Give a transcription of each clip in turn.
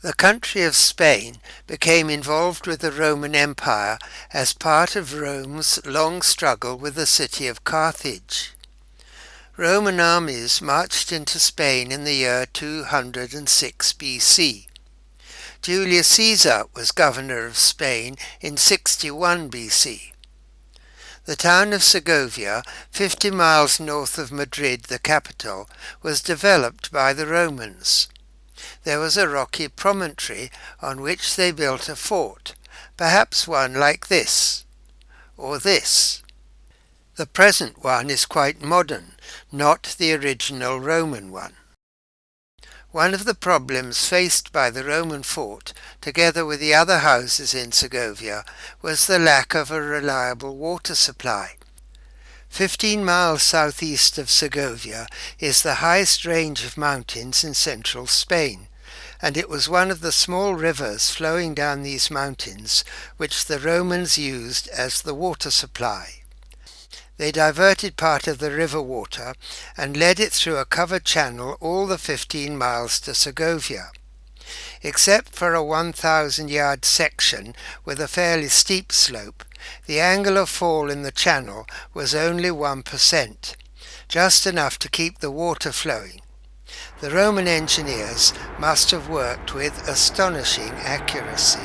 The country of Spain became involved with the Roman Empire as part of Rome's long struggle with the city of Carthage. Roman armies marched into Spain in the year 206 BC. Julius Caesar was governor of Spain in 61 BC. The town of Segovia, 50 miles north of Madrid, the capital, was developed by the Romans. There was a rocky promontory on which they built a fort, perhaps one like this, or this. The present one is quite modern, not the original Roman one. One of the problems faced by the Roman fort, together with the other houses in Segovia, was the lack of a reliable water supply. 15 miles southeast of Segovia is the highest range of mountains in central Spain, and it was one of the small rivers flowing down these mountains which the Romans used as the water supply. They diverted part of the river water and led it through a covered channel all the 15 miles to Segovia. Except for a 1,000-yard section with a fairly steep slope, the angle of fall in the channel was only 1%, just enough to keep the water flowing. The Roman engineers must have worked with astonishing accuracy.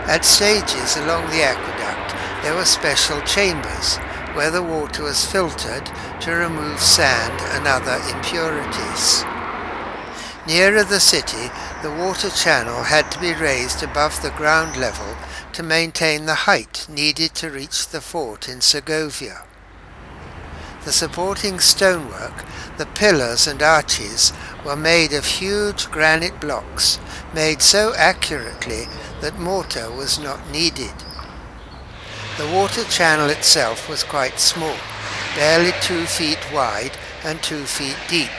At stages along the aqueduct, there were special chambers where the water was filtered to remove sand and other impurities. Nearer the city, the water channel had to be raised above the ground level to maintain the height needed to reach the fort in Segovia. The supporting stonework, the pillars and arches, were made of huge granite blocks, made so accurately that mortar was not needed. The water channel itself was quite small, barely 2 feet wide and 2 feet deep.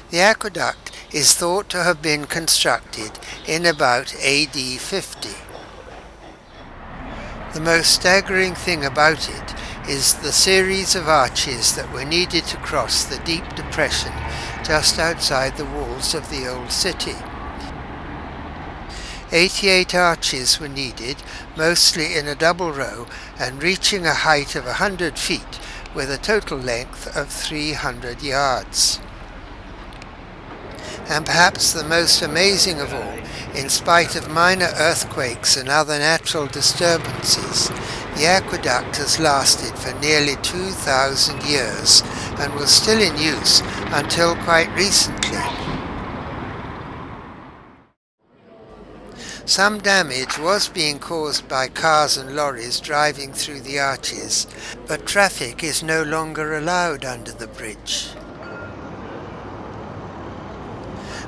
The aqueduct is thought to have been constructed in about AD 50. The most staggering thing about it is the series of arches that were needed to cross the deep depression just outside the walls of the old city. 88 arches were needed, mostly in a double row and reaching a height of 100 feet with a total length of 300 yards. And perhaps the most amazing of all, in spite of minor earthquakes and other natural disturbances, the aqueduct has lasted for nearly 2,000 years and was still in use until quite recently. Some damage was being caused by cars and lorries driving through the arches, but traffic is no longer allowed under the bridge.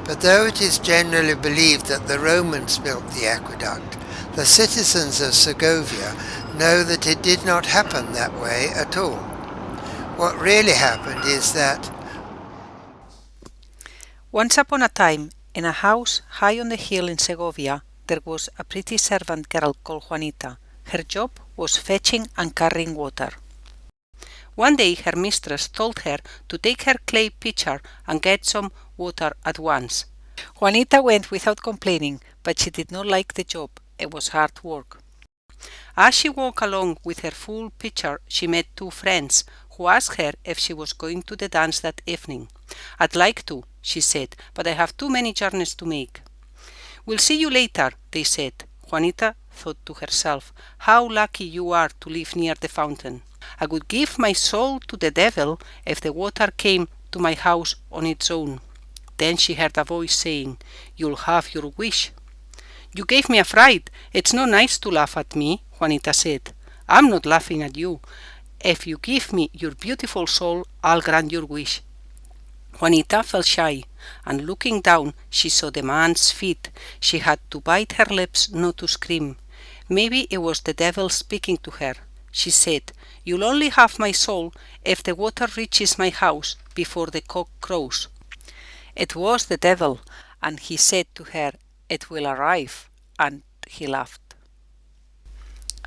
But though it is generally believed that the Romans built the aqueduct, the citizens of Segovia know that it did not happen that way at all. What really happened is that once upon a time, in a house high on the hill in Segovia, there was a pretty servant girl called Juanita. Her job was fetching and carrying water. One day her mistress told her to take her clay pitcher and get some water at once. Juanita went without complaining, but she did not like the job. It was hard work. As she walked along with her full pitcher, she met 2 friends who asked her if she was going to the dance that evening. "I'd like to," she said, "but I have too many journeys to make." "We'll see you later," they said. Juanita thought to herself, "How lucky you are to live near the fountain. I would give my soul to the devil if the water came to my house on its own." Then she heard a voice saying, "You'll have your wish." "You gave me a fright. It's not nice to laugh at me," Juanita said. "I'm not laughing at you. If you give me your beautiful soul, I'll grant your wish." Juanita felt shy, and looking down, she saw the man's feet. She had to bite her lips not to scream. Maybe it was the devil speaking to her. She said, "You'll only have my soul if the water reaches my house before the cock crows." It was the devil, and he said to her, "It will arrive," and he laughed.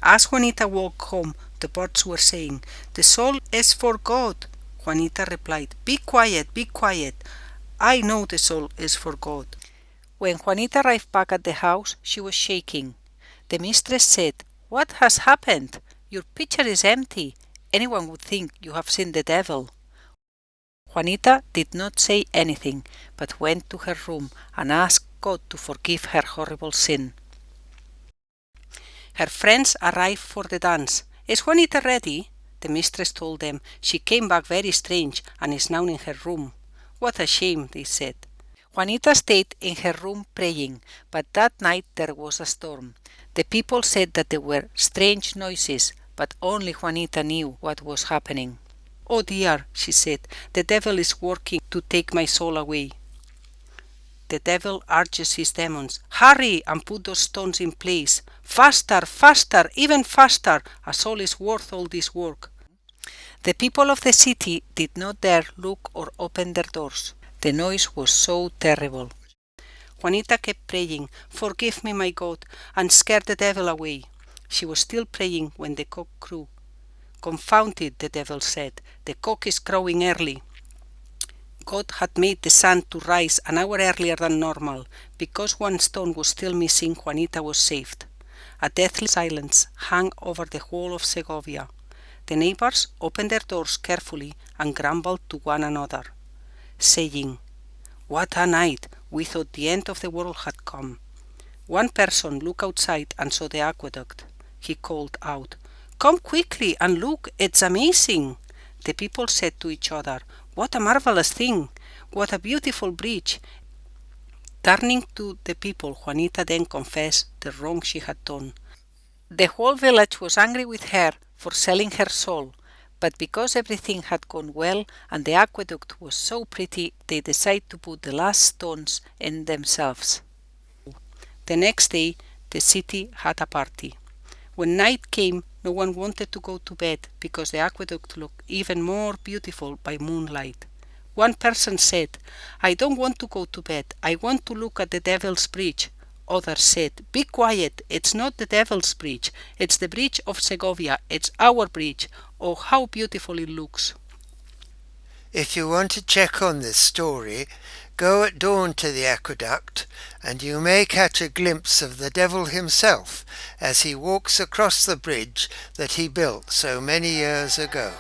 As Juanita walked home, the birds were saying, "The soul is for God." Juanita replied, "Be quiet, be quiet. I know the soul is for God. When Juanita arrived back at the house, she was shaking. The mistress said, "What has happened? Your pitcher is empty. Anyone would think you have seen the devil." Juanita did not say anything, but went to her room and asked God to forgive her horrible sin. Her friends arrived for the dance. "Is Juanita ready?" The mistress told them. "She came back very strange and is now in her room." "What a shame," they said. Juanita stayed in her room praying, but that night there was a storm. The people said that there were strange noises, but only Juanita knew what was happening. "Oh dear," she said, "the devil is working to take my soul away." The devil urges his demons, "Hurry and put those stones in place. Faster, faster, even faster. A soul is worth all this work." The people of the city did not dare look or open their doors. The noise was so terrible. Juanita kept praying, "Forgive me, my God, and scare the devil away." She was still praying when the cock crew. "Confound it," the devil said, "the cock is crowing early." God had made the sun to rise an hour earlier than normal. Because one stone was still missing, Juanita was saved. A deathly silence hung over the whole of Segovia. The neighbors opened their doors carefully and grumbled to one another, saying, "What a night! We thought the end of the world had come." One person looked outside and saw the aqueduct. He called out, "Come quickly and look, it's amazing." The people said to each other, "What a marvelous thing! What a beautiful bridge!" Turning to the people, Juanita then confessed the wrong she had done. The whole village was angry with her for selling her soul, but because everything had gone well and the aqueduct was so pretty, they decided to put the last stones in themselves. The next day, the city had a party. When night came, no one wanted to go to bed because the aqueduct looked even more beautiful by moonlight. One person said, "I don't want to go to bed. I want to look at the Devil's Bridge." Others said, "Be quiet. It's not the Devil's Bridge. It's the bridge of Segovia. It's our bridge. Oh, how beautiful it looks." If you want to check on this story, go at dawn to the aqueduct, and you may catch a glimpse of the devil himself as he walks across the bridge that he built so many years ago.